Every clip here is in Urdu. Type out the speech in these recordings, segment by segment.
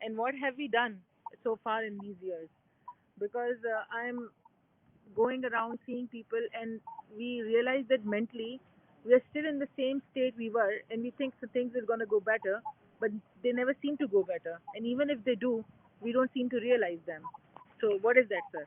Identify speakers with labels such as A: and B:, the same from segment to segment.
A: And what have we done so far in these years? Because I'm going around seeing people and we realize that mentally we are still in the same state we were, and we think the things are going to go better, but they never seem to go better. And even if they do, we don't seem to realize them. So what is that, sir?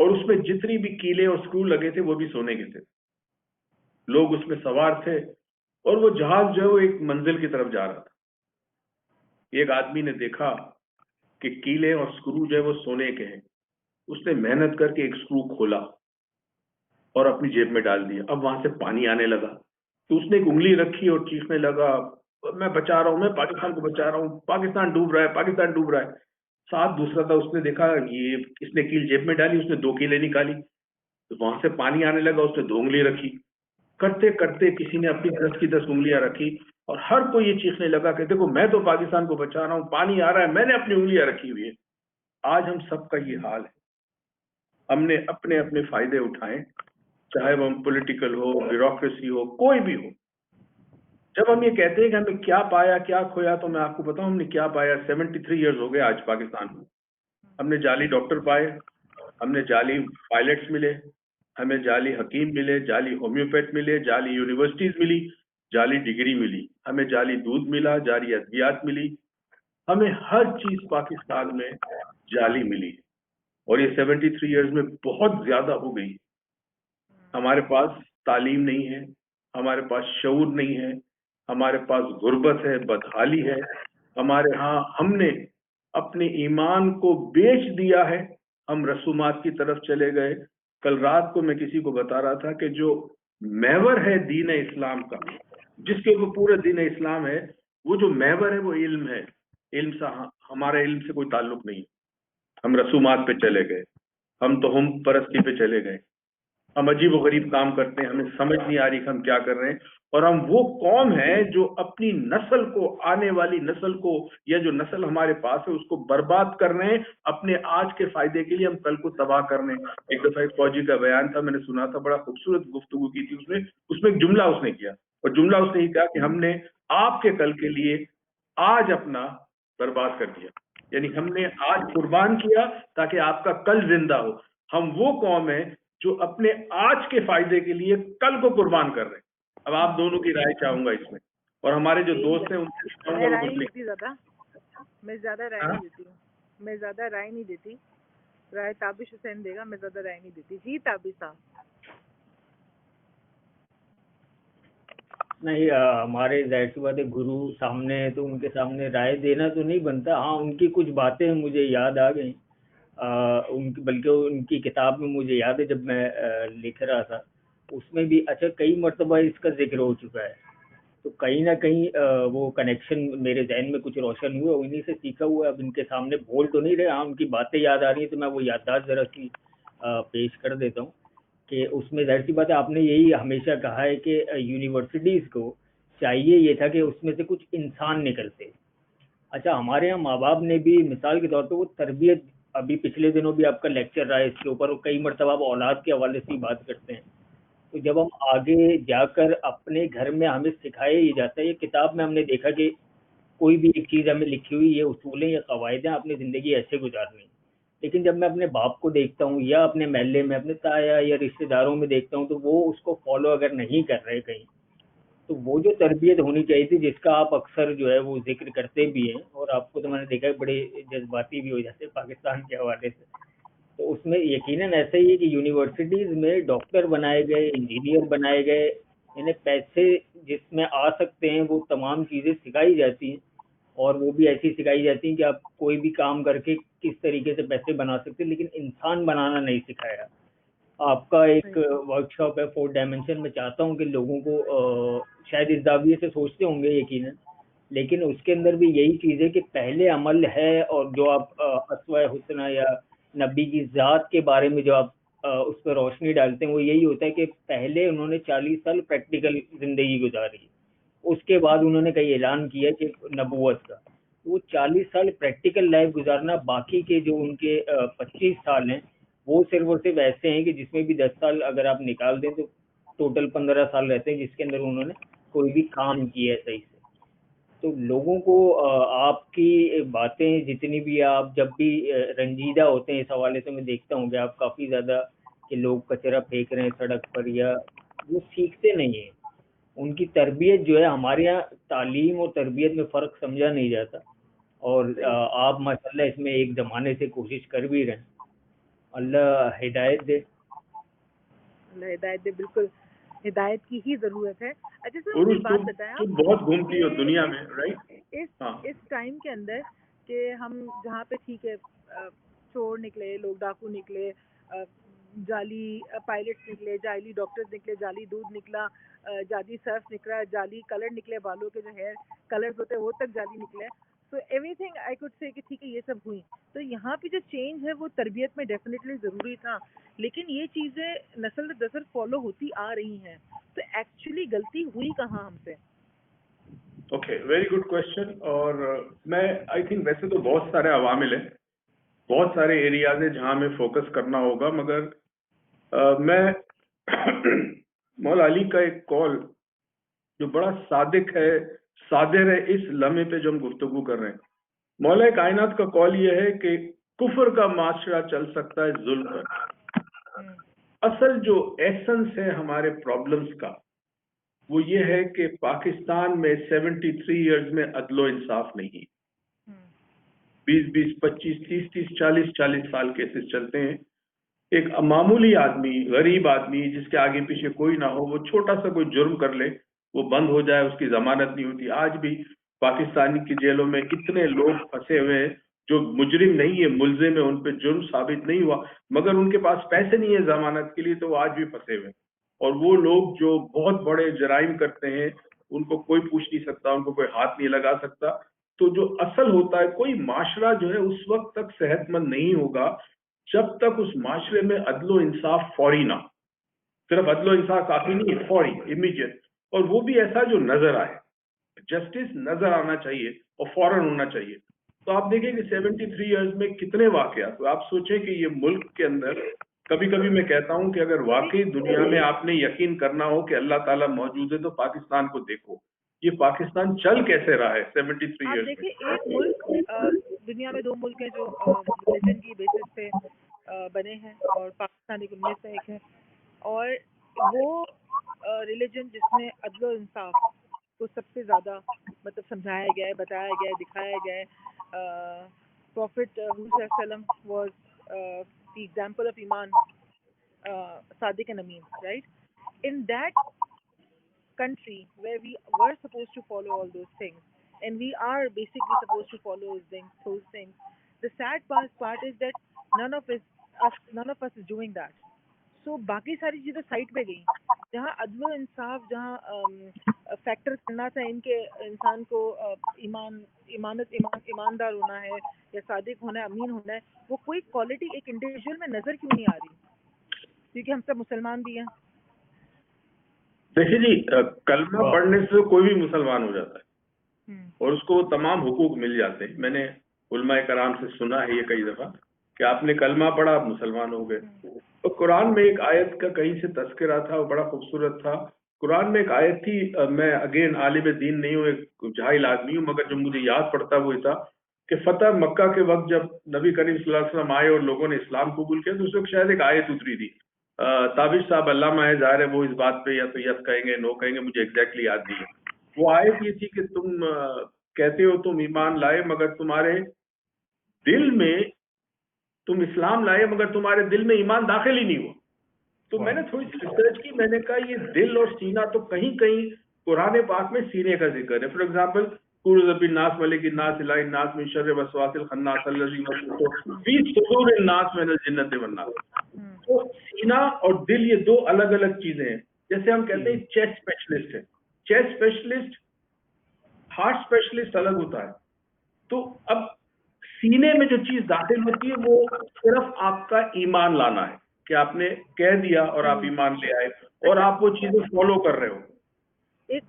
B: اور اس میں جتنی بھی کیلے اور اسکرو لگے تھے وہ بھی سونے کے تھے. لوگ اس میں سوار تھے اور وہ جہاز جو ہے وہ ایک منزل کی طرف جا رہا تھا. ایک آدمی نے دیکھا کہ کیلے اور اسکرو جو ہے وہ سونے کے ہیں. اس نے محنت کر کے ایک اسکرو کھولا اور اپنی جیب میں ڈال دیا. اب وہاں سے پانی آنے لگا تو اس نے ایک انگلی رکھی اور چیخنے لگا, میں بچا رہا ہوں, میں پاکستان کو بچا رہا ہوں, پاکستان ڈوب رہا ہے, پاکستان ڈوب رہا ہے. ساتھ دوسرا تھا, اس نے دیکھا یہ اس نے کیل جیب میں ڈالی, اس نے 2 کیلیں نکالی تو وہاں سے پانی آنے لگا, اس نے 2 انگلی رکھی. کرتے کرتے کسی نے اپنی 10 کی 10 انگلیاں رکھی اور ہر کوئی یہ چیخنے لگا کہ دیکھو میں تو پاکستان کو بچا رہا ہوں, پانی آ رہا ہے, میں نے اپنی انگلیاں رکھی ہوئی ہے. آج ہم سب کا یہ حال ہے. ہم نے اپنے اپنے فائدے اٹھائے, چاہے وہ پولیٹیکل ہو, بیوروکریسی ہو, کوئی بھی ہو. جب ہم یہ کہتے ہیں کہ ہمیں کیا پایا کیا کھویا, تو میں آپ کو بتاؤں ہم نے کیا پایا. 73 ایئرز ہو گئے آج پاکستان میں. ہم نے جعلی ڈاکٹر پائے, ہم نے جعلی پائلٹس ملے, ہمیں جعلی حکیم ملے, جعلی ہومیوپیتھ ملے, جعلی یونیورسٹیز ملی, جعلی ڈگری ملی, ہمیں جعلی دودھ ملا, جعلی ادویات ملی. ہمیں ہر چیز پاکستان میں جعلی ملی اور یہ 73 ایئرز میں بہت زیادہ ہو گئی. ہمارے پاس تعلیم نہیں ہے, ہمارے پاس شعور نہیں ہے, ہمارے پاس غربت ہے, بدحالی ہے. ہمارے ہاں ہم نے اپنے ایمان کو بیچ دیا ہے, ہم رسومات کی طرف چلے گئے. کل رات کو میں کسی کو بتا رہا تھا کہ جو محور ہے دین اسلام کا, جس کے وہ پورے دین اسلام ہے, وہ جو محور ہے وہ علم ہے. علم سے ہمارے علم سے کوئی تعلق نہیں. ہم رسومات پہ چلے گئے, ہم تو ہم پرستی پہ چلے گئے. ہم عجیب و غریب کام کرتے ہیں, ہمیں سمجھ نہیں آ رہی کہ ہم کیا کر رہے ہیں. اور ہم وہ قوم ہیں جو اپنی نسل کو, آنے والی نسل کو, یا جو نسل ہمارے پاس ہے اس کو برباد کر رہے ہیں اپنے آج کے فائدے کے لیے. ہم کل کو تباہ کر رہے ہیں. ایک دفعہ ایک فوجی کا بیان تھا, میں نے سنا تھا, بڑا خوبصورت گفتگو کی تھی اس میں ایک جملہ اس نے کیا, اور جملہ اس نے یہ کہا کہ ہم نے آپ کے کل کے لیے آج اپنا برباد کر دیا. یعنی ہم نے آج قربان کیا تاکہ آپ کا کل زندہ ہو. ہم وہ قوم ہیں جو اپنے آج کے فائدے کے لیے کل کو قربان کر رہے ہیں. اب آپ دونوں کی رائے چاہوں گا اس میں, اور ہمارے جو دوست ہیں ان سے چاہوں گا وہ کچھ لکھیں.
A: میں زیادہ رائے نہیں دیتی ہوں, میں زیادہ رائے نہیں دیتی. رائے تابش حسین دے گا, میں زیادہ رائے نہیں دیتی. جی تابش صاحب.
C: نہیں, ہمارے ظاہر سی بات ہے گرو سامنے ہے تو ان کے سامنے رائے دینا تو نہیں بنتا. ہاں ان کی کچھ باتیں مجھے یاد آ گئیں, بلکہ ان کی کتاب میں مجھے یاد ہے جب میں لکھ رہا تھا اس میں بھی اچھا کئی مرتبہ اس کا ذکر ہو چکا ہے, تو کہیں نہ کہیں وہ کنیکشن میرے ذہن میں کچھ روشن ہوا, انہیں سے سیکھا ہوا. اب ان کے سامنے بول تو نہیں رہے, ہاں ان کی باتیں یاد آ رہی ہیں تو میں وہ یادداشت ذرا سی پیش کر دیتا ہوں کہ اس میں ظاہر سی بات ہے آپ نے یہی ہمیشہ کہا ہے کہ یونیورسٹیز کو چاہیے یہ تھا کہ اس میں سے کچھ انسان نکلتے. اچھا ہمارے یہاں ماں باپ نے بھی مثال کے طور پہ وہ تربیت, ابھی پچھلے دنوں بھی آپ کا لیکچر رہا ہے اس کے اوپر, اور کئی مرتبہ آپ اولاد کے حوالے سے ہی بات کرتے ہیں. تو جب ہم آگے جا کر اپنے گھر میں ہمیں سکھایا ہی جاتا ہے, یہ کتاب میں ہم نے دیکھا کہ کوئی بھی ایک چیز ہمیں لکھی ہوئی, یہ اصول ہیں یا قواعد ہیں, اپنی زندگی ایسے گزارنی. لیکن جب میں اپنے باپ کو دیکھتا ہوں یا اپنے محلے میں اپنے تایا یا رشتے داروں میں دیکھتا ہوں تو وہ اس کو فالو اگر نہیں کر رہے کہیں, تو وہ جو تربیت ہونی چاہیے تھی جس کا آپ اکثر جو ہے وہ ذکر کرتے بھی ہیں, اور آپ کو تو میں نے دیکھا ہے بڑے جذباتی بھی ہو جاتے ہیں پاکستان کے حوالے سے, تو اس میں یقیناً ایسا ہی ہے کہ یونیورسٹیز میں ڈاکٹر بنائے گئے, انجینئر بنائے گئے, انہیں پیسے جس میں آ سکتے ہیں وہ تمام چیزیں سکھائی جاتی ہیں, اور وہ بھی ایسی سکھائی جاتی ہیں کہ آپ کوئی بھی کام کر کے کس طریقے سے پیسے بنا سکتے ہیں, لیکن انسان بنانا نہیں سکھایا. آپ کا ایک ورک شاپ ہے 4 ڈائمینشن, میں چاہتا ہوں کہ لوگوں کو شاید اس زاویے سے سوچتے ہوں گے یقیناً, لیکن اس کے اندر بھی یہی چیز ہے کہ پہلے عمل ہے, اور جو آپ اسوہ حسنہ یا نبی کی ذات کے بارے میں جو آپ اس پہ روشنی ڈالتے ہیں وہ یہی ہوتا ہے کہ پہلے انہوں نے 40 سال پریکٹیکل زندگی گزاری, اس کے بعد انہوں نے کئی اعلان کیا کہ نبوت کا, وہ 40 سال پریکٹیکل لائف گزارنا, باقی کے جو ان کے 25 سال ہیں وہ صرف اور صرف ایسے ہیں کہ جس میں بھی 10 سال اگر آپ نکال دیں تو ٹوٹل 15 سال رہتے ہیں جس کے اندر انہوں نے کوئی بھی کام کیا ہے صحیح سے. تو لوگوں کو آپ کی باتیں جتنی بھی, آپ جب بھی رنجیدہ ہوتے ہیں اس حوالے سے, میں دیکھتا ہوں کہ آپ کافی زیادہ کہ لوگ کچرا پھینک رہے ہیں سڑک پر, یا وہ سیکھتے نہیں ہیں. ان کی تربیت جو ہے, ہمارے یہاں تعلیم اور تربیت میں فرق سمجھا نہیں جاتا, اور آپ ماشاءاللہ اس میں ایک زمانے سے کوشش کر بھی رہے ہیں. اللہ ہدایت دے.
A: اللہ ہدایت دے. بالکل ہدایت کی ہی ضرورت ہے. اچھا سر
B: اور
A: مجھے بات بتائیں
B: تو
A: آپ
B: بہت گھومتی ہو دنیا میں رائٹ. ہاں
A: اس ٹائم کے اندر کہ ہم جہاں پہ ٹھیک ہے چور نکلے, لوگ ڈاکو نکلے, جعلی پائلٹ نکلے, جعلی ڈاکٹرز نکلے, جعلی دودھ نکلا, جعلی سرف نکلا, جعلی کلر نکلے, بالوں کے جو ہیئر کلرز ہوتے ہیں وہ تک جعلی نکلے. So every thing I could سے کہ ٹھیک ہے یہ سب ہوئی. تو یہاں پہ جو چینج ہے وہ تربیت میں ڈیفینیٹلی ضروری تھا, لیکن یہ چیزیں نسل در نسل فالو ہوتی آ رہی ہیں. تو ایکچولی غلطی ہوئی کہاں ہم سے؟
B: Okay, very good question. اور میں آئی تھنک ویسے تو بہت سارے عوامل ہیں, بہت سارے ایریاز ہیں جہاں ہمیں فوکس کرنا ہوگا, مگر میں مولا علی کا ایک کال جو بڑا صادق ہے, صادر ہے اس لمحے پہ جو ہم گفتگو کر رہے ہیں. مولا کائنات کا کال یہ ہے کہ کفر کا معاشرہ چل سکتا ہے ظلم پر. اصل جو ایسنس ہے ہمارے پرابلمز کا وہ یہ ہے کہ پاکستان میں 73 ایئرز میں عدل و انصاف نہیں. 20 25 30 40 سال کیسز چلتے ہیں. ایک معمولی آدمی, غریب آدمی جس کے آگے پیچھے کوئی نہ ہو, وہ چھوٹا سا کوئی جرم کر لے, وہ بند ہو جائے, اس کی ضمانت نہیں ہوتی. آج بھی پاکستانی کی جیلوں میں اتنے لوگ پھنسے ہوئے ہیں جو مجرم نہیں ہے, ملزم ہے, ان پہ جرم ثابت نہیں ہوا, مگر ان کے پاس پیسے نہیں ہے ضمانت کے لیے, تو وہ آج بھی پھنسے ہوئے ہیں. اور وہ لوگ جو بہت بڑے جرائم کرتے ہیں ان کو کوئی پوچھ نہیں سکتا, ان کو کوئی ہاتھ نہیں لگا سکتا. تو جو اصل ہوتا ہے, کوئی معاشرہ جو ہے اس وقت تک صحت مند نہیں ہوگا جب تک اس معاشرے میں عدل و انصاف فوری نہ. صرف عدل و انصاف کافی نہیں ہے, فوری, امیڈیٹ, اور وہ بھی ایسا جو نظر آئے. جسٹس نظر آنا چاہیے اور فوراً ہونا چاہیے. تو آپ دیکھیں کہ 73 ایئرز میں کتنے واقعات. تو آپ سوچیں کہ یہ ملک کے اندر کبھی کبھی میں کہتا ہوں کہ اگر واقعی دنیا میں آپ نے یقین کرنا ہو کہ اللہ تعالیٰ موجود ہے تو پاکستان کو دیکھو. یہ پاکستان چل کیسے رہا ہے 73
A: آپ
B: ایئرز
A: دیکھیں
B: میں.
A: ایک ملک, دنیا میں 2 ملک ہیں جو ریلیجن کی بیسس پہ بنے ہیں, اور پاکستان ایک ان میں سے ایک ہے. اور وہ ریلیجن جس میں عدل و انصاف کو سب سے زیادہ مطلب سمجھایا گیا ہے, بتایا گیا ہے, دکھایا گیا ہے. پروفٹ صلی اللہ علیہ وسلم واز دی ایگزامپل آف ایمان, صادق and Amin, right? In that country where we were supposed to follow all those things, and we are basically supposed to follow those things. The sad part is that none of us is doing that. So باقی ساری چیزیں سائٹ پہ گئی, جہاں عدل و انصاف, جہاں فیکٹر کرنا تھا ان کے انسان کو ایماندار ہونا ہے یا صادق ہونا ہے, امین ہونا ہے, وہ کوئی کوالٹی ایک انڈیویجول میں نظر کیوں نہیں آ رہی؟ کیونکہ ہم سب مسلمان بھی ہیں.
B: دیکھیے جی, کلمہ پڑھنے سے کوئی بھی مسلمان ہو جاتا ہے اور اس کو تمام حقوق مل جاتے ہیں. میں نے علماء کرام سے سنا ہے یہ کئی دفعہ کہ آپ نے کلمہ پڑھا آپ مسلمان ہو گئے. تو قرآن میں ایک آیت کا کہیں سے تذکرہ تھا, وہ بڑا خوبصورت تھا. قرآن میں ایک آیت تھی, میں اگین عالم دین نہیں ہوں, ایک جاہل آدمی ہوں, مگر جو مجھے یاد پڑتا وہ یہ تھا کہ فتح مکہ کے وقت جب نبی کریم صلی اللہ علیہ وسلم آئے اور لوگوں نے اسلام قبول کیا تو اس وقت شاید ایک آیت اتری تھی. تابش صاحب علامہ ہے, ظاہر ہے وہ اس بات پہ یا تو یس کہیں گے نو کہیں گے, مجھے ایگزیکٹلی یاد نہیں ہے. وہ آیت یہ تھی کہ تم کہتے ہو تم ایمان لائے مگر تمہارے دل میں, تم اسلام لائے مگر تمہارے دل میں ایمان داخل ہی نہیں ہوا. تو میں نے تھوڑی سی ریسرچ کی, میں نے کہا یہ دل اور سینہ تو کہیں کہیں قرآن پاک میں سینے کا ذکر ہے. فار ایگزامپل قل رب الناس ملک الناس الہ الناس من شر وسواس الخناس الذی یوسوس فی صدور الناس من الجنۃ والناس. تو سینہ اور دل یہ دو الگ الگ چیزیں ہیں. جیسے ہم کہتے ہیں چیسٹ اسپیشلسٹ ہے, چیسٹ اسپیشلسٹ ہارٹ اسپیشلسٹ الگ ہوتا ہے. تو اب سینے میں جو چیز داخل ہوتی ہے وہ صرف آپ کا ایمان لانا ہے کہ آپ نے کہہ دیا اور آپ ایمان لے آئے اور آپ وہ چیزیں فالو کر رہے ہو.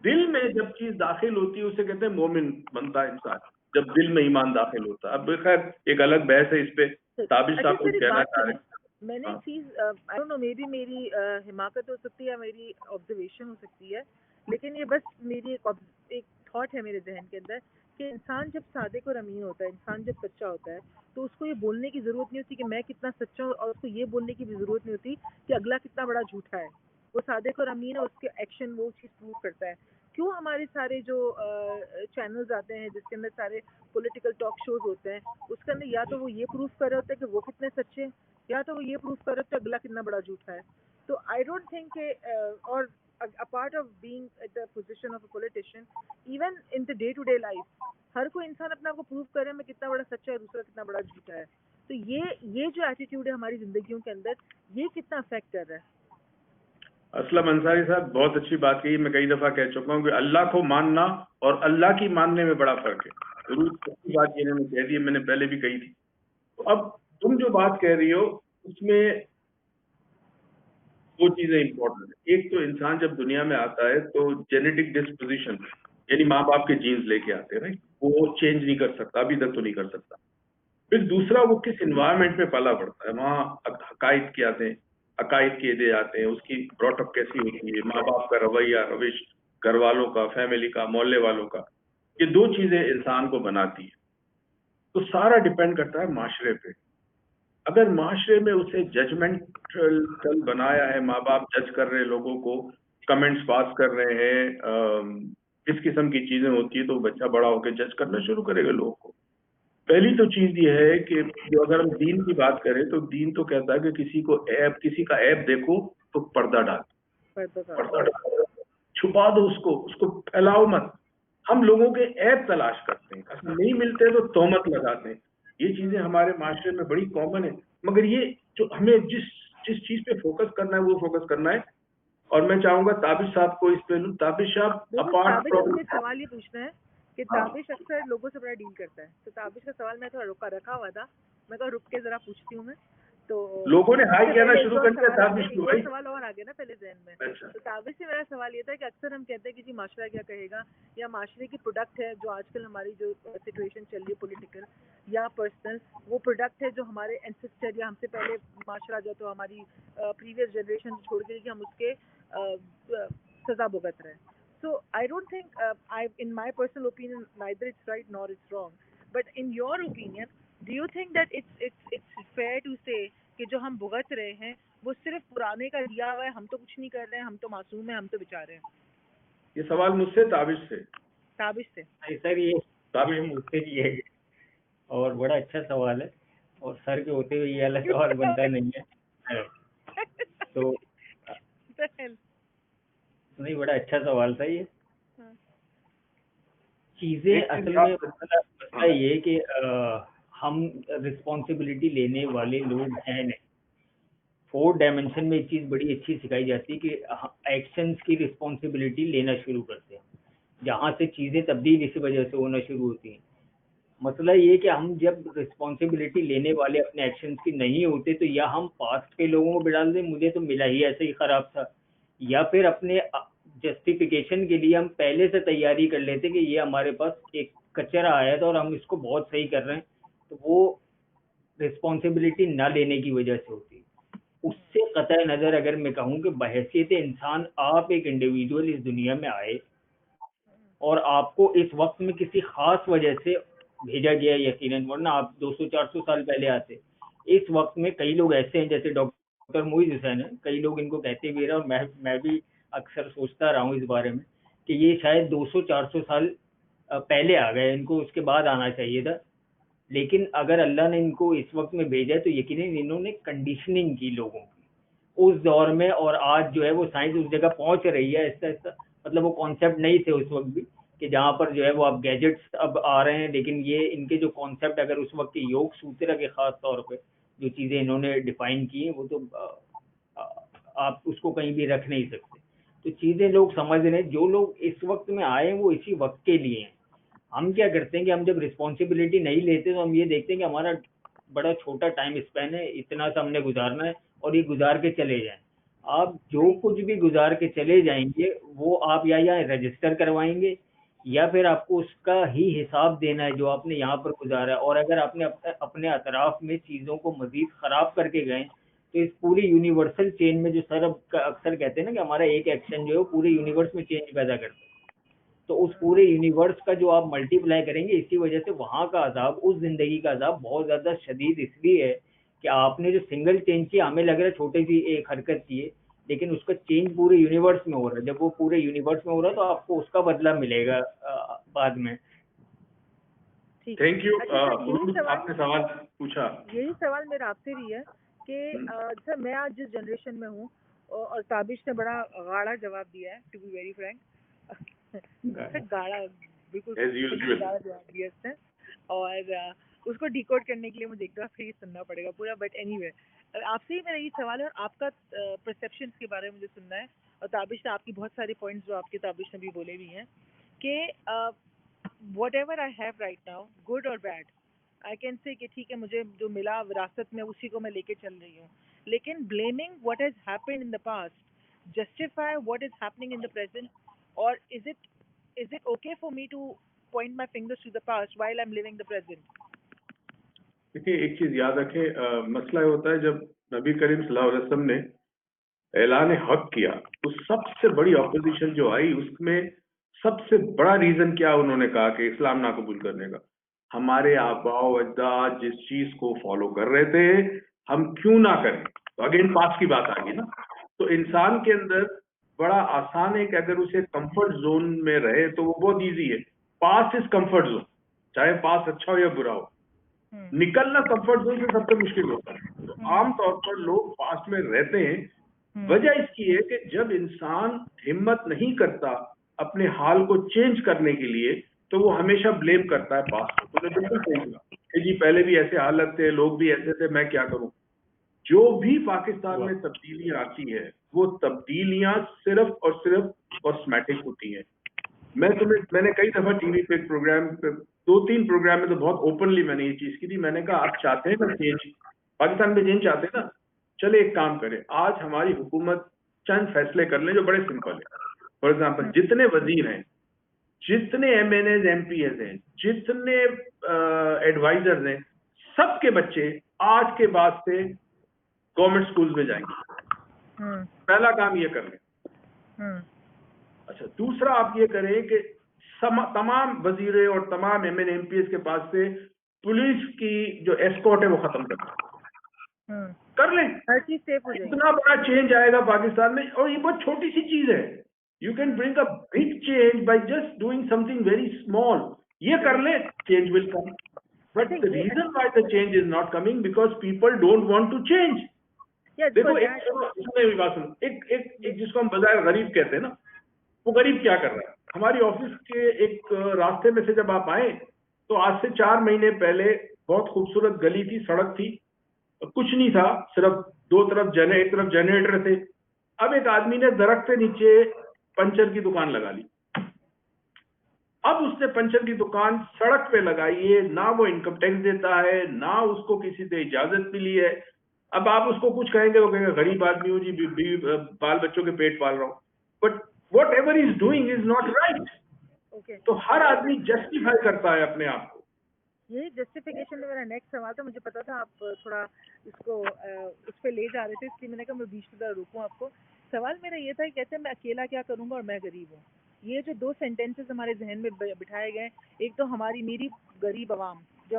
B: دل میں جب چیز داخل ہوتی ہے اسے کہتے ہیں مومن بنتا ہے انسان, جب دل میں ایمان داخل ہوتا ہے. اب خیر ایک الگ بحث ہے اس پہ, تابش صاحب کچھ کہنا چاہ رہے ہیں.
A: میں نے ایک چیز, I don't know, may be میری حماقت ہو سکتی ہے یا میری آبزرویشن ہو سکتی ہے, لیکن یہ بس میری ایک تھاٹ ہے میرے ذہن کے اندر کہ انسان جب صادق اور امین ہوتا ہے, انسان جب سچا ہوتا ہے, تو اس کو یہ بولنے کی ضرورت نہیں ہوتی کہ میں کتنا سچا ہوں, اور اس کو یہ بولنے کی بھی ضرورت نہیں ہوتی کہ اگلا کتنا بڑا جھوٹا ہے. وہ صادق اور امین ہے, اس کے ایکشن وہ چیز پروو کرتا ہے. کیوں ہمارے سارے جو چینلز آتے ہیں جس کے اندر سارے پولیٹیکل ٹاک شوز ہوتے ہیں, اس کے اندر یا تو وہ یہ پروف کر رہے ہوتے ہیں کہ وہ کتنے سچے ہیں, یا تو وہ یہ پروف کرے تو اگلا کتنا بڑا جھوٹا ہے. تو آئی ڈونٹ تھنک کہ اور apart of being at the position of a politician, even in the day to day life, ہر کوئی انسان اپنا کو پروف کرے میں کتنا بڑا سچا ہے دوسرا کتنا بڑا جھوٹا ہے. تو یہ جو ایٹیٹیوڈ ہے ہماری زندگیوں کے اندر, یہ کتنا افیکٹ کر رہا ہے.
B: اسلم انصاری صاحب بہت اچھی بات کہی. میں کئی دفعہ کہہ چکا ہوں کہ اللہ کو ماننا اور اللہ کی ماننے میں بڑا فرق ہے. ضرور اچھی بات یہ انہوں نے کہہ دی, میں نے پہلے بھی کہی تھی. تو اب تم جو بات کہہ رہی ہو اس میں دو چیزیں امپورٹنٹ ہیں. ایک تو انسان جب دنیا میں آتا ہے تو جینیٹک ڈسپوزیشن یعنی ماں باپ کے جینز لے کے آتے ہیں, رائٹ, وہ چینج نہیں کر سکتا, ابھی تک تو نہیں کر سکتا. پھر دوسرا وہ کس انوائرمنٹ میں پلا پڑتا ہے, وہاں حقائق کیا آتے ہیں, عقائد کے دے آتے ہیں, اس کی براٹ اپ کیسی ہوتی ہے, ماں باپ کا رویہ روش, گھر والوں کا, فیملی کا, محلے والوں کا, یہ دو چیزیں انسان کو بناتی ہیں. تو سارا ڈیپینڈ کرتا ہے معاشرے پہ. اگر معاشرے میں اسے ججمنٹل بنایا ہے, ماں باپ جج کر رہے ہیں لوگوں کو, کمنٹس پاس کر رہے ہیں, اس قسم کی چیزیں ہوتی ہے, تو بچہ بڑا ہو کے جج کرنا شروع کرے گا لوگوں کو. پہلی تو چیز یہ ہے کہ جو اگر ہم دین کی بات کریں تو دین تو کہتا ہے کہ کسی کا عیب دیکھو تو پردہ ڈال, چھپا دو اس کو پھیلاؤ مت. ہم لوگوں کے عیب تلاش کرتے ہیں, اصل نہیں ملتے تو تہمت لگاتے ہیں. یہ چیزیں ہمارے معاشرے میں بڑی کامن ہیں. مگر یہ جو ہمیں جس چیز پہ فوکس کرنا ہے وہ فوکس کرنا ہے. اور میں چاہوں گا تابش صاحب کو اس پہ لوں. تابش صاحب
A: سوال یہ پوچھنا ہے کہ تابش اکثر لوگوں سے بڑا ڈیل کرتا ہے, تو تابش کا سوال میں تھوڑا رکھا ہوا تھا, میں تو رک کے ذرا پوچھتی ہوں. میں تو
B: لوگوں نے ہائی کہنا شروع کر دیا تابش کو, بھائی
A: سوال اور آگے نا پہلے ذہن میں. تو تابش سے میرا سوال یہ تھا کہ اکثر ہم کہتے ہیں کہ جی معاشرہ کیا کہے گا, یا معاشرے کی پروڈکٹ ہے جو آج کل ہماری جو سچویشن چل رہی ہے پولیٹیکل یا پرسنل, وہ پروڈکٹ ہے جو ہمارے اینسسٹر یا ہم سے پہلے معاشرہ جو تو ہماری پریویس جنریشن چھوڑ کے کہ ہم اس کے سزا بھگت رہے ہیں. So I don't think, in my personal opinion, neither it's right nor it's wrong. But in your opinion, do you think that it's fair to say کہ جو ہم بھگت رہے ہیں وہ صرف پرانے کا دیا ہوا ہے, ہم تو کچھ نہیں کر رہے ہیں, ہم تو معصوم ہیں, ہم تو بیچارے ہیں؟
B: یہ سوال مجھ سے تابش سے
C: سر, یہ مجھ سے بھی ہے اور بڑا اچھا سوال ہے, اور سر کے ہوتے ہوئے یہ الگ سوال بنتا نہیں ہے. تو نہیں, بڑا اچھا سوال تھا یہ. چیزیں اصل میں مسئلہ یہ کہ ہم رسپانسبلٹی لینے والے لوگ ہیں نہیں. 4 ڈائمینشن میں ایک چیز بڑی اچھی سکھائی جاتی ہے کہ ایکشنز کی رسپانسبلٹی لینا شروع کرتے ہیں, جہاں سے چیزیں تبدیل اسی وجہ سے ہونا شروع ہوتی ہیں. مسئلہ یہ کہ ہم جب رسپانسبلٹی لینے والے اپنے ایکشنز کی نہیں ہوتے تو یا ہم پاسٹ کے لوگوں کو بڑھال دیں, مجھے تو ملا ہی ایسے ہی خراب تھا, یا پھر اپنے جسٹیفیکیشن کے لیے ہم پہلے سے تیاری کر لیتے کہ یہ ہمارے پاس ایک کچرا آیا تھا اور ہم اس کو بہت صحیح کر رہے ہیں. تو وہ رسپانسبلٹی نہ لینے کی وجہ سے ہوتی ہے. اس سے قطع نظر اگر میں کہوں کہ بحیثیت انسان آپ ایک انڈیویجول اس دنیا میں آئے اور آپ کو اس وقت میں کسی خاص وجہ سے بھیجا گیا, یقیناً ورنہ آپ 200-400 سال پہلے آتے. اس وقت میں کئی لوگ ایسے ہیں جیسے ڈاکٹر موئز حسین ہیں, کئی لوگ ان کو کہتے بھی رہے, اور میں بھی اکثر سوچتا رہا ہوں اس بارے میں کہ یہ شاید 200-400 سال پہلے آ گئے, ان کو اس کے بعد آنا چاہیے تھا. لیکن اگر اللہ نے ان کو اس وقت میں بھیجا ہے تو یقیناً انہوں نے کنڈیشننگ کی لوگوں کی اس دور میں, اور آج جو ہے وہ سائنس اس جگہ پہنچ رہی ہے آہستہ آہستہ. مطلب وہ کانسیپٹ نہیں تھے اس وقت بھی کہ جہاں پر جو ہے وہ اب گیجٹس اب آ رہے ہیں, لیکن یہ ان کے جو کانسیپٹ اگر اس وقت کے یوگ سوترا کے خاص طور پہ جو چیزیں انہوں نے ڈیفائن کی ہیں وہ تو آپ اس کو کہیں بھی رکھ نہیں سکتے. تو چیزیں لوگ سمجھ رہے ہیں, جو لوگ اس وقت میں آئے ہیں وہ اسی وقت کے لیے ہیں. ہم کیا کرتے ہیں کہ ہم جب رسپانسبلٹی نہیں لیتے تو ہم یہ دیکھتے ہیں کہ ہمارا بڑا چھوٹا ٹائم اسپین ہے, اتنا سا ہم نے گزارنا ہے اور یہ گزار کے چلے جائیں. آپ جو کچھ بھی گزار کے چلے جائیں گے وہ آپ یا رجسٹر کروائیں گے یا پھر آپ کو اس کا ہی حساب دینا ہے جو آپ نے یہاں پر گزارا ہے. اور اگر آپ نے اپنے اطراف میں چیزوں کو مزید خراب کر کے گئے تو اس پوری یونیورسل چین میں جو سر اکثر کہتے ہیں نا کہ ہمارا ایک ایکشن جو ہے وہ پورے یونیورس میں چینج پیدا کرتا ہے, تو اس پورے یونیورس کا جو آپ ملٹی پلائی کریں گے, اسی وجہ سے وہاں کا عذاب, اس زندگی کا عذاب بہت زیادہ شدید اس لیے ہے کہ آپ نے جو سنگل چینج کیا, ہمیں لگ رہا ہے چھوٹی سی ایک حرکت کی ہے, لیکن اس کا چینج پورے یونیورس میں ہو رہا ہے. جب وہ پورے یونیورس میں ہو رہا ہے تو آپ کو اس کا بدلہ ملے گا بعد میں.
B: Thank you. آپ نے سوال پوچھا,
A: یہی سوال میرا آپ سے بھی ہے کہ سر میں آج جس جنریشن میں ہوں اور تابش نے بڑا گاڑا جواب دیا ہے, ٹو بی ویری فرینک, گاڑا بالکل گاڑا جواب دیا اس نے, اور اس کو ڈیکوڈ کرنے کے لیے مجھے ایک دفعہ پھر سننا پڑے گا پورا. بٹ اینی وے, آپ سے ہی میرا یہ سوال ہے اور آپ کا پرسیپشنس کے بارے میں مجھے سننا ہے, اور تابش نے آپ کی بہت سارے پوائنٹس جو آپ کے تابش نے بھی بولے بھی ہیں کہ what ever I have right now, good اور بیڈ, آئی کین سے کہ ٹھیک ہے مجھے جو ملا وراثت میں اسی کو میں لے کے چل رہی ہوں, لیکن blaming what has happened in the past justify what is happening in the present, اور is it okay for me to point my fingers to the past while I am living the present?
B: دیکھیے ایک چیز یاد رکھیں, مسئلہ یہ ہوتا ہے جب نبی کریم صلی اللہ علیہ وسلم نے اعلان حق کیا تو سب سے بڑی اپوزیشن جو آئی اس میں سب سے بڑا ریزن کیا انہوں نے کہا کہ اسلام نہ قبول کرنے کا, ہمارے آباء و اجداد جس چیز کو فالو کر رہے تھے ہم کیوں نہ کریں. تو اگین پاس کی بات آ گئی نا, تو انسان کے اندر بڑا آسان ہے کہ اگر اسے کمفرٹ زون میں رہے تو وہ بہت ایزی ہے. پاس از کمفرٹ زون, چاہے پاس اچھا ہو یا برا ہو, نکلنا کمفرٹ زون سے سب سے مشکل ہوتا ہے. تو عام طور پر لوگ پاسٹ میں رہتے ہیں. وجہ اس کی ہے کہ جب انسان ہمت نہیں کرتا اپنے حال کو چینج کرنے کے لیے تو وہ ہمیشہ بلیم کرتا ہے پاسٹ کو. تو نے بالکل صحیح کہا کہ جی پہلے بھی ایسے حالت تھے, لوگ بھی ایسے تھے, میں کیا کروں. جو بھی پاکستان میں تبدیلیاں آتی ہیں وہ تبدیلیاں صرف اور صرف کاسمیٹک ہوتی ہیں. میں نے کئی دفعہ ٹی وی پہ ایک پروگرام پہ 2-3 پروگرام میں تو بہت اوپنلی میں نے یہ چیز کی تھی. میں نے کہا آپ چاہتے ہیں نا چینج, پاکستان میں چینج چاہتے ہیں نا, چلے ایک کام کریں, آج ہماری حکومت چند فیصلے کر لیں جو بڑے سمپل ہیں. فار ایگزامپل جتنے وزیر ہیں, جتنے MNAs MPAs ہیں, جتنے ایڈوائزرز ہیں, سب کے بچے آج کے بعد سے گورنمنٹ سکولز میں جائیں گے. پہلا کام یہ کر لیں. اچھا, دوسرا آپ یہ کریں کہ تمام وزیریں اور تمام M N MPs کے پاس سے پولیس کی جو ایسکورٹ ہے وہ ختم کر لیں. اتنا بڑا چینج آئے گا پاکستان میں, اور یہ بہت چھوٹی سی چیز ہے. You can bring a big change by just doing some thing very small. یہ کر لیں, change will come. But the reason why the change is not coming because people don't want to change. دیکھو ایک بات سنو, ایک جس کو ہم بظاہر غریب کہتے ہیں نا, وہ غریب کیا کر رہا ہے. ہماری آفس کے ایک راستے میں سے جب آپ آئے تو آج سے 4 مہینے پہلے بہت خوبصورت گلی تھی, سڑک تھی, کچھ نہیں تھا, صرف ایک طرف جنریٹر تھے. اب ایک آدمی نے درخت کے نیچے پنچر کی دکان لگا لی. اب اس نے پنچر کی دکان سڑک پہ لگائی ہے, نہ وہ انکم ٹیکس دیتا ہے, نہ اس کو کسی سے اجازت ملی ہے. اب آپ اس کو کچھ کہیں گے, وہ کہیں گے غریب آدمی ہوں جی, بال بچوں کے پیٹ پال رہا ہوں. But what ever is doing is not right. تو ہر آدمی جسٹیفائی کرتا ہے اپنے آپ کو.
A: یہی جسٹیفیکیشن میں میرا نیکسٹ سوال تھا. مجھے پتا تھا آپ تھوڑا اس کو اس پہ لے جا رہے تھے, اس لیے میں نے کہا میں بیچ میں روکوں آپ کو. سوال میرا یہ تھا کہ کہتے ہیں میں اکیلا کیا کروں گا اور میں غریب ہوں. یہ جو 2 سینٹینسز ہمارے ذہن میں بٹھائے گئے, ایک تو میری غریب عوام, جو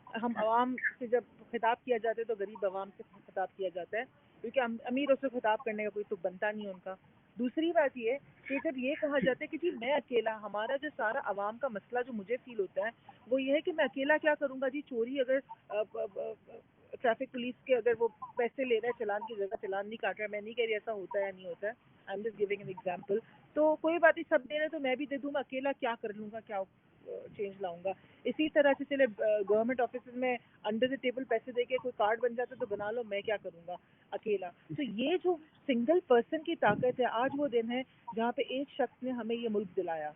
A: ہم عوام سے جب خطاب کیا جاتا ہے تو غریب عوام سے خطاب کیا جاتا ہے, کیونکہ امیروں سے خطاب کرنے کا کوئی تو بنتا نہیں ان کا. دوسری بات یہ کہ جب یہ کہا جاتا ہے کہ جی میں اکیلا, ہمارا جو سارا عوام کا مسئلہ جو مجھے فیل ہوتا ہے وہ یہ ہے کہ میں اکیلا کیا کروں گا. جی چوری, اگر ٹریفک پولیس کے اگر وہ پیسے لے رہا ہے چلان کی جگہ چلان نہیں کاٹ رہا ہے, میں نہیں کہہ رہی ایسا ہوتا ہے یا نہیں ہوتا ہے, I am just giving an example, تو کوئی بات نہیں, سب دے رہے تو میں بھی دے دوں. میں اکیلا کیا کر لوں گا, کیا چینج لاؤں گا. اسی طرح سے چلے گورنمنٹ آفیسز میں انڈر دی ٹیبل پیسے دے کے کوئی کارڈ بن جاتا تو بنا لو, میں کیا کروں گا اکیلا. تو یہ جو سنگل پرسن کی طاقت ہے, آج وہ دن ہے جہاں پہ ایک شخص نے ہمیں یہ ملک دلایا.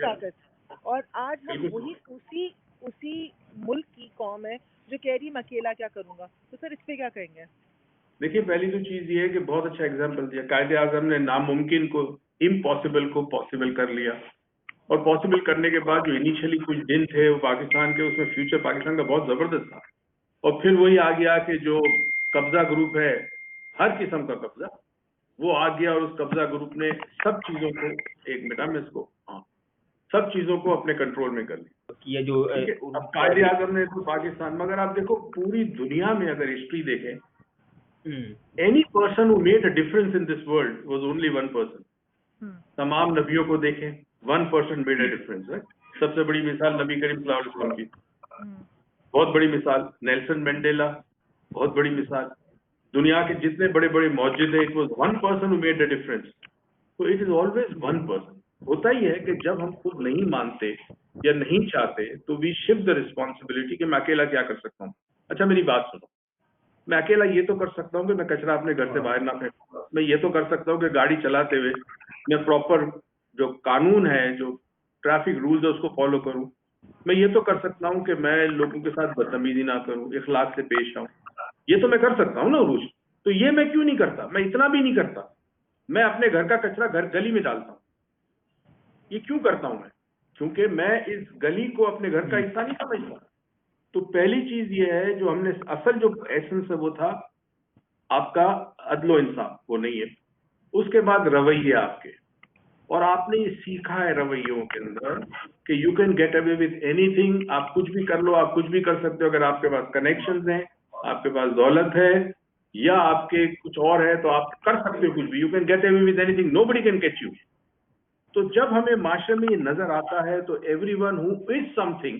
A: طاقت, اور آج ہم وہی اسی ملک کی قوم ہے جو کہہ رہی میں اکیلا کیا کروں گا. تو سر اس پہ کیا کہیں گے؟
B: دیکھیے پہلی تو چیز یہ ہے کہ بہت اچھا ایگزامپل دیا. قائد اعظم نے ناممکن کو, امپاسبل کو پاسبل کر لیا, اور پاسبل کرنے کے بعد جو انیشلی کچھ دن تھے وہ پاکستان کے, اس میں فیوچر پاکستان کا بہت زبردست تھا. اور پھر وہی آ گیا کہ جو قبضہ گروپ ہے, ہر قسم کا قبضہ, وہ آ گیا, اور اس قبضہ گروپ نے سب چیزوں کو, ایک منٹ میں اس کو, سب چیزوں کو اپنے کنٹرول میں کر لیا. جو اب قائد اعظم نے تو پاکستان, مگر آپ دیکھو پوری دنیا میں اگر ہسٹری دیکھیں, any person who made a difference in this world was only one person. تمام نبیوں کو دیکھیں, 1 person made a difference, right? سب سے بڑی مثال نبی کریم صلی اللہ علیہ وسلم کی. بہت بڑی مثال. نیلسن مینڈیلا بہت بڑی مثال. دنیا کے جتنے بڑے بڑے موجود ہیں, it was one person who made a difference. تو it is always one person. ہوتا ہی ہے کہ جب ہم خود نہیں مانتے یا نہیں چاہتے تو وی شفٹ دا ریسپانسبلٹی کہ میں اکیلا کیا کر سکتا ہوں. اچھا میری بات سنو, میں اکیلا یہ تو کر سکتا ہوں کہ میں کچرا اپنے گھر سے باہر نہ پھینکوں. میں یہ تو کر سکتا ہوں کہ گاڑی چلاتے ہوئے میں پراپر جو قانون ہے, جو ٹریفک رولز ہے اس کو فالو کروں. میں یہ تو کر سکتا ہوں کہ میں لوگوں کے ساتھ بدتمیزی نہ کروں, اخلاق سے پیش آؤں. یہ تو میں کر سکتا ہوں نا عروج. تو یہ میں کیوں نہیں کرتا؟ میں اتنا بھی نہیں کرتا. میں اپنے گھر کا کچرا گلی میں ڈالتا ہوں. یہ کیوں کرتا ہوں میں؟ کیونکہ میں اس گلی کو اپنے گھر کا حصہ نہیں سمجھتا. تو پہلی چیز یہ ہے جو ہم نے اصل جو ایسنس ہے وہ تھا آپ کا عدل و انصاف, وہ نہیں ہے. اس کے بعد رویے آپ کے, اور آپ نے یہ سیکھا ہے رویوں کے اندر کہ you can get away with اینی تھنگ. آپ کچھ بھی کر لو, آپ کچھ بھی کر سکتے ہو. اگر آپ کے پاس کنیکشنز ہیں, آپ کے پاس دولت ہے, یا آپ کے کچھ اور ہے, تو آپ کر سکتے ہو کچھ بھی. You can get away with اینی تھنگ, nobody can catch you. تو جب ہمیں معاشرے میں یہ نظر آتا ہے تو everyone who is something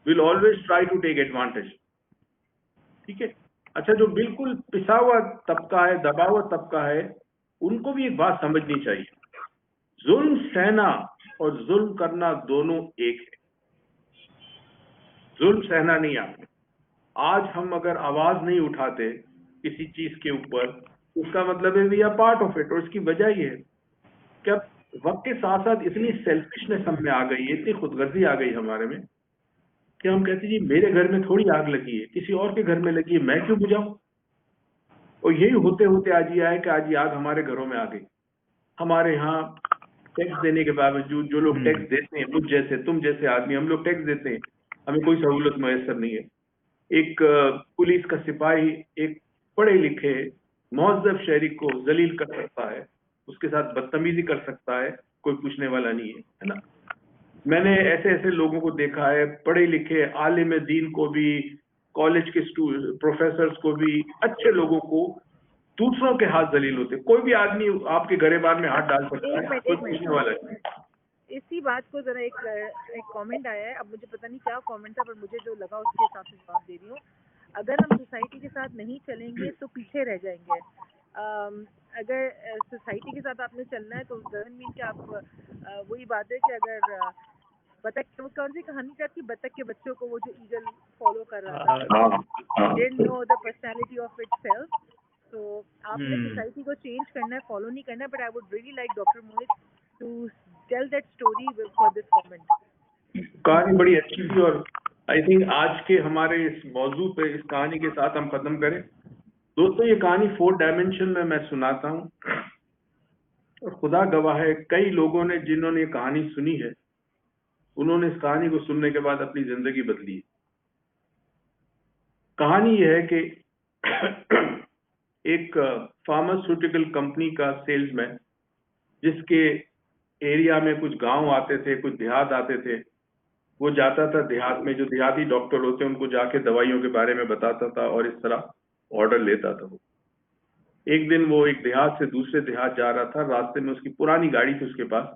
B: will always try to take advantage. ٹھیک ہے. اچھا, جو بالکل پسا ہوا طبقہ ہے, دبا ہوا طبقہ ہے, ان کو بھی ایک بات سمجھنی چاہیے. ظلم سہنا اور ظلم کرنا دونوں ایک ہے. ظلم سہنا نہیں آپ نے. آج ہم اگر آواز نہیں اٹھاتے کسی چیز کے اوپر, اس کا مطلب ہے we are part of it. اور اس کی وجہ یہ ہے کہ اب وقت کے ساتھ ساتھ اتنی سیلفشنس ہم میں آ گئی ہے, اتنی خود غرضی آ گئی ہمارے میں, کہ ہم کہتے جی میرے گھر میں تھوڑی آگ لگی ہے, کسی اور کے گھر میں لگی ہے, میں کیوں بجھاؤں. اور یہی ہوتے ہوتے آج یہ آئے کہ آج یہ آگ ہمارے گھروں میں آ گئی. ہمارے ہاں ٹیکس دینے کے باوجود, جو لوگ ٹیکس دیتے ہیں, مجھ جیسے تم جیسے آدمی, ہم لوگ ٹیکس دیتے ہیں, ہمیں کوئی سہولت میسر نہیں ہے. ایک پولیس کا سپاہی ایک پڑھے لکھے مہذب شہری کو ذلیل کر سکتا ہے, اس کے ساتھ بدتمیزی کر سکتا ہے, کوئی پوچھنے والا نہیں ہے نا. میں نے ایسے ایسے لوگوں کو دیکھا ہے, پڑھے لکھے عالم دین کو بھی, کالج کے پروفیسرز کو بھی, اچھے لوگوں کو دوسروں کے ہاتھ ذلیل ہوتے. کوئی بھی آدمی آپ کے گریبان میں ہاتھ ڈال سکتا ہے, کوئی پوچھنے والا نہیں.
A: اسی بات کو ذرا ایک کامنٹ آیا ہے, اب مجھے پتہ نہیں کیا کامنٹ تھا, پر مجھے جو لگا اس کے حساب سے جواب دے رہی ہوں. اگر ہم سوسائٹی کے ساتھ نہیں چلیں گے تو پیچھے رہ جائیں گے. اگر سوسائٹی کے ساتھ آپ نے چلنا ہے تو ڈزنٹ مین کہ آپ, وہی بات ہے کہ اگر بطخ, کون سی کہانی کیا تھی, بطخ کے بچوں کو وہ جو ایگل فالو کر رہا تھا, ڈidn't know the personality of itself. تو آپ نے سوسائٹی کو چینج کرنا ہے, فالو نہیں کرنا ہے. But I would really like doctor Mohit to tell that story for this comment.
B: کہانی بڑی اچھی تھی, اور آئی تھنک آج کے ہمارے اس موضوع پہ اس کہانی کے ساتھ ہم ختم کریں. دوستوں یہ کہانی 4 ڈائمینشن میں سناتا ہوں, اور خدا گواہ ہے کئی لوگوں نے جنہوں نے یہ کہانی سنی ہے, انہوں نے اس کہانی کو سننے کے بعد اپنی زندگی بدلی. کہانی یہ ہے کہ ایک فارماسیوٹیکل کمپنی کا سیلز مین, جس کے ایریا میں کچھ گاؤں آتے تھے, کچھ دیہات آتے تھے, وہ جاتا تھا دیہات میں, جو دیہاتی ڈاکٹر ہوتے ہیں ان کو جا کے دوائیوں کے بارے میں بتاتا تھا, اور اس طرح آرڈر لیتا تھا. وہ ایک دن وہ ایک دیہات سے دوسرے دیہات جا رہا تھا, راستے میں اس کی پرانی گاڑی تھی اس کے پاس,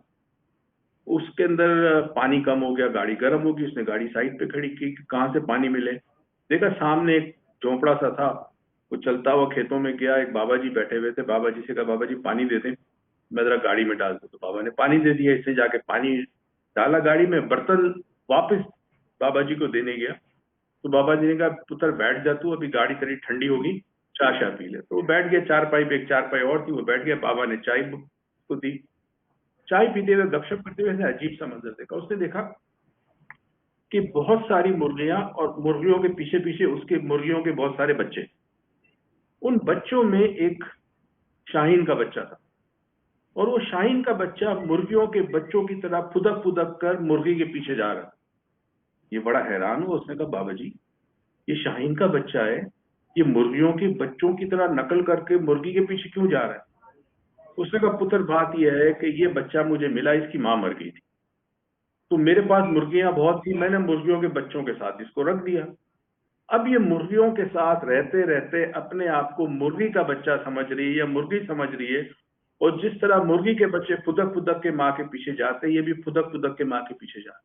B: اس کے اندر پانی کم ہو گیا, گاڑی گرم ہو گئی. اس نے گاڑی سائڈ پہ کھڑی کی, کہاں سے پانی ملے. دیکھا سامنے ایک جھونپڑا سا تھا, وہ چلتا ہوا کھیتوں میں گیا, ایک بابا جی بیٹھے ہوئے تھے. بابا جی سے کہا بابا جی پانی دے دیں, میں ذرا گاڑی میں ڈال دوں. تو بابا نے پانی دے دیا. اس نے جا کے پانی ڈالا گاڑی میں, برتن واپس بابا جی کو دینے گیا. تو بابا جی نے کہا پتر بیٹھ جا تو, ابھی گاڑی تیری ٹھنڈی ہوگی, چائے شاہ پی لے. تو وہ بیٹھ گیا چارپائی پہ, ایک چارپائی اور تھی, وہ بیٹھ گیا. بابا نے چائے کو دی. چائے پیتے ہوئے گپ شپ کرتے ہوئے عجیب سا منظر دیکھا. اس نے دیکھا کہ بہت ساری مرغیاں, اور مرغیوں کے پیچھے پیچھے اس کے مرغیوں کے بہت سارے بچے. ان بچوں میں ایک شاہین کا بچہ تھا, اور وہ شاہین کا بچہ مرغیوں کے بچوں کی طرح پھدک پھدک کر مرغی کے پیچھے جا رہا. یہ بڑا حیران ہوا. اس نے کہا بابا جی یہ شاہین کا بچہ ہے, یہ مرغیوں کے بچوں کی طرح نقل کر کے مرغی کے پیچھے کیوں جا رہا ہے؟ اس نے کہا پتر بات یہ ہے کہ یہ بچہ مجھے ملا, اس کی ماں مر گئی تھی, تو میرے پاس مرغیاں بہت تھی, میں نے مرغیوں کے بچوں کے ساتھ اس کو رکھ دیا. اب یہ مرغیوں کے ساتھ رہتے رہتے اپنے آپ کو مرغی کا بچہ سمجھ رہی ہے یا مرغی سمجھ رہی ہے, اور جس طرح مرغی کے بچے پھدک پھدک کے ماں کے پیچھے جاتے, یہ بھی پھدک پھدک کے ماں کے پیچھے جاتے.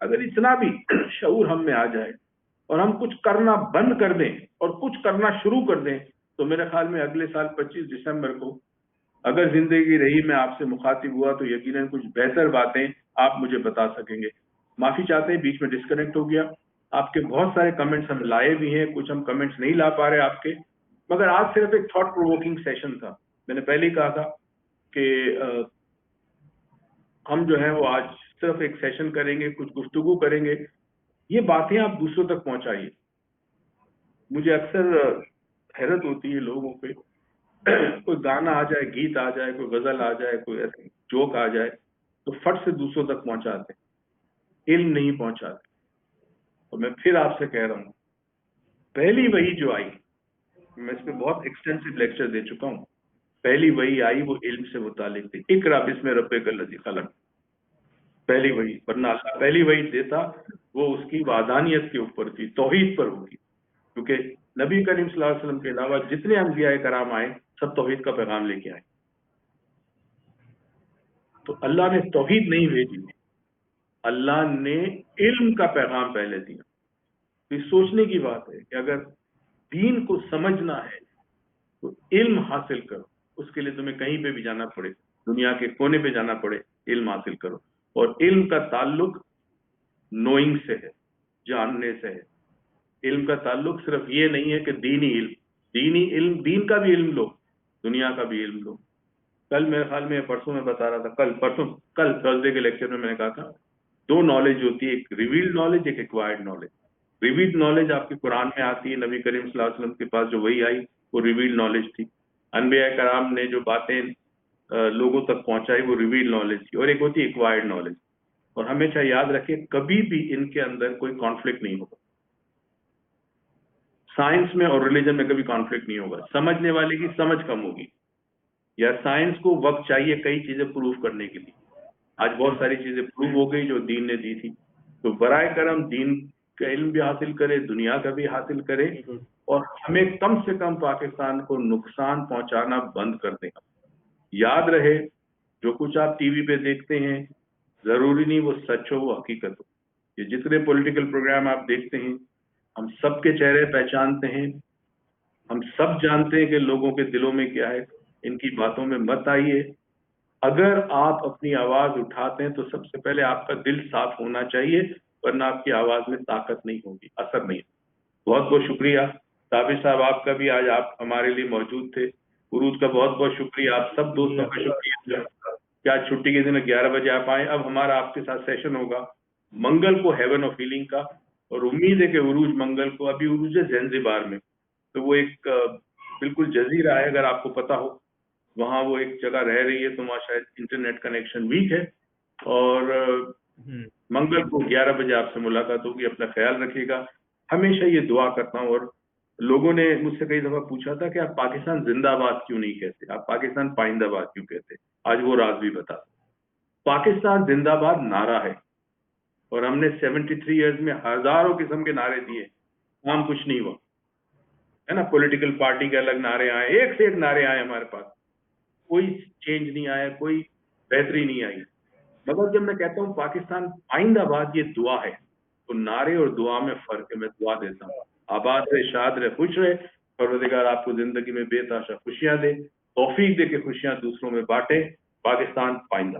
B: اگر اتنا بھی شعور ہم میں آ جائے اور ہم کچھ کرنا بند کر دیں اور کچھ کرنا شروع کر دیں تو میرے خیال میں اگلے سال 25 دسمبر کو اگر زندگی رہی میں آپ سے مخاطب ہوا تو یقیناً کچھ بہتر باتیں آپ مجھے بتا سکیں گے. معافی چاہتے ہیں بیچ میں ڈسکنیکٹ ہو گیا. آپ کے بہت سارے کمنٹس ہم لائے بھی ہیں, کچھ ہم کمنٹس نہیں لا پا رہے آپ کے, مگر آج صرف ایک تھاٹ پرووکنگ سیشن تھا. میں نے پہلے ہی کہا تھا کہ ہم جو ہے وہ آج صرف ایک سیشن کریں گے, کچھ گفتگو کریں گے. یہ باتیں آپ دوسروں تک پہنچائیے. مجھے اکثر حیرت ہوتی ہے لوگوں پہ, کوئی گانا آ جائے, گیت آ جائے, کوئی غزل آ جائے, کوئی ایسے جوک آ جائے تو فٹ سے دوسروں تک پہنچاتے, علم نہیں پہنچاتے. اور میں پھر آپ سے کہہ رہا ہوں, پہلی وحی جو آئی, میں اس پہ بہت ایکسٹینسو لیکچر دے چکا ہوں, پہلی وحی آئی وہ علم سے متعلق تھی. اقرا بسم ربک الذی خلق, پہلی وحی. ورنہ اللہ پہلی وحی دیتا وہ اس کی وحدانیت کے اوپر تھی, توحید پر ہوگی, کیونکہ نبی کریم صلی اللہ علیہ وسلم کے علاوہ جتنے انبیاء کرام آئے سب توحید کا پیغام لے کے آئے. تو اللہ نے توحید نہیں بھیجی, اللہ نے علم کا پیغام پہلے دیا. تو یہ سوچنے کی بات ہے کہ اگر دین کو سمجھنا ہے تو علم حاصل کرو. اس کے لیے تمہیں کہیں پہ بھی جانا پڑے, دنیا کے کونے پہ جانا پڑے, علم حاصل کرو. اور علم کا تعلق نوئنگ سے ہے, جاننے سے ہے. علم کا تعلق صرف یہ نہیں ہے کہ دینی علم, دین کا بھی علم لو, دنیا کا بھی علم لو. کل میرے خیال میں پرسوں میں بتا رہا تھا, کل تھرسڈے کے لیکچر میں نے کہا تھا دو نالج ہوتی ہے, ایک ریویلڈ نالج, ایک ایکوائرڈ نالج. ریویلڈ نالج آپ کے قرآن میں آتی ہے, نبی کریم صلی اللہ علیہ وسلم کے پاس جو وہی آئی وہ ریویلڈ نالج تھی. انبیاء کرام نے جو باتیں لوگوں تک پہنچائی وہ ریویلڈ نالج تھی. اور ایک ہوتی ہے ایکوائرڈ نالج. اور ہمیشہ یاد رکھیں کبھی بھی ان کے اندر کوئی کانفلکٹ نہیں ہوگا. سائنس میں اور ریلیجن میں کبھی کانفلکٹ نہیں ہوگا. سمجھنے والے کی سمجھ کم ہوگی, یا سائنس کو وقت چاہیے کئی چیزیں پروف کرنے کے لیے. آج بہت ساری چیزیں پروف ہو گئی جو دین نے دی تھی. تو برائے کرم دین کا علم بھی حاصل کرے, دنیا کا بھی حاصل کرے, اور ہمیں کم سے کم پاکستان کو نقصان پہنچانا بند کر دیں. یاد رہے جو کچھ آپ ٹی وی پہ دیکھتے ہیں ضروری نہیں وہ سچ ہو, وہ حقیقت ہو. یہ جتنے پولیٹیکل پروگرام آپ دیکھتے ہیں ہم سب کے چہرے پہچانتے ہیں, ہم سب جانتے ہیں کہ لوگوں کے دلوں میں کیا ہے. ان کی باتوں میں مت آئیے. اگر آپ اپنی آواز اٹھاتے ہیں تو سب سے پہلے آپ کا دل صاف ہونا چاہیے, ورنہ آپ کی آواز میں طاقت نہیں ہوگی, اثر نہیں. بہت بہت شکریہ صابر صاحب, آپ کا بھی آج آپ ہمارے لیے موجود تھے. عروج کا بہت بہت شکریہ, آپ سب دوستوں کا شکریہ کہ آج چھٹی کے دن 11 بجے آپ آئیں. اب ہمارا آپ کے ساتھ سیشن ہوگا منگل کو ہیون آف ہیلنگ کا, اور امید ہے کہ عروج منگل کو, ابھی عروج ہے زنزبار میں, تو وہ ایک بالکل جزیرہ ہے, اگر آپ کو پتا ہو وہاں وہ ایک جگہ رہ رہی ہے, تو وہاں شاید انٹرنیٹ کنیکشن ویک ہے. اور منگل کو 11 بجے آپ سے ملاقات ہوگی. اپنا خیال رکھیے گا. ہمیشہ یہ دعا کرتا ہوں, اور لوگوں نے مجھ سے کئی دفعہ پوچھا تھا کہ آپ پاکستان زندہ باد کیوں نہیں کہتے, آپ پاکستان پائندہ باد کیوں کہتے. آج وہ راز بھی بتا. پاکستان زندہ باد نعرہ ہے, اور ہم نے 73 ایئرز میں ہزاروں قسم کے نعرے دیے, کام کچھ نہیں ہوا ہے نا. پولیٹیکل پارٹی کے الگ نعرے آئے, ایک سے ایک نعرے آئے ہمارے پاس, کوئی چینج نہیں آیا, کوئی بہتری نہیں آئی. مگر جب میں کہتا ہوں پاکستان آئندہ باد یہ دعا ہے, تو نعرے اور دعا میں فرق ہے. میں دعا دیتا ہوں آباد رہے, شاد رہے, خوش رہے. پروردگار آپ کو زندگی میں بے تحاشا خوشیاں دے, توفیق دے کے خوشیاں دوسروں میں بانٹے. پاکستان آئندہ.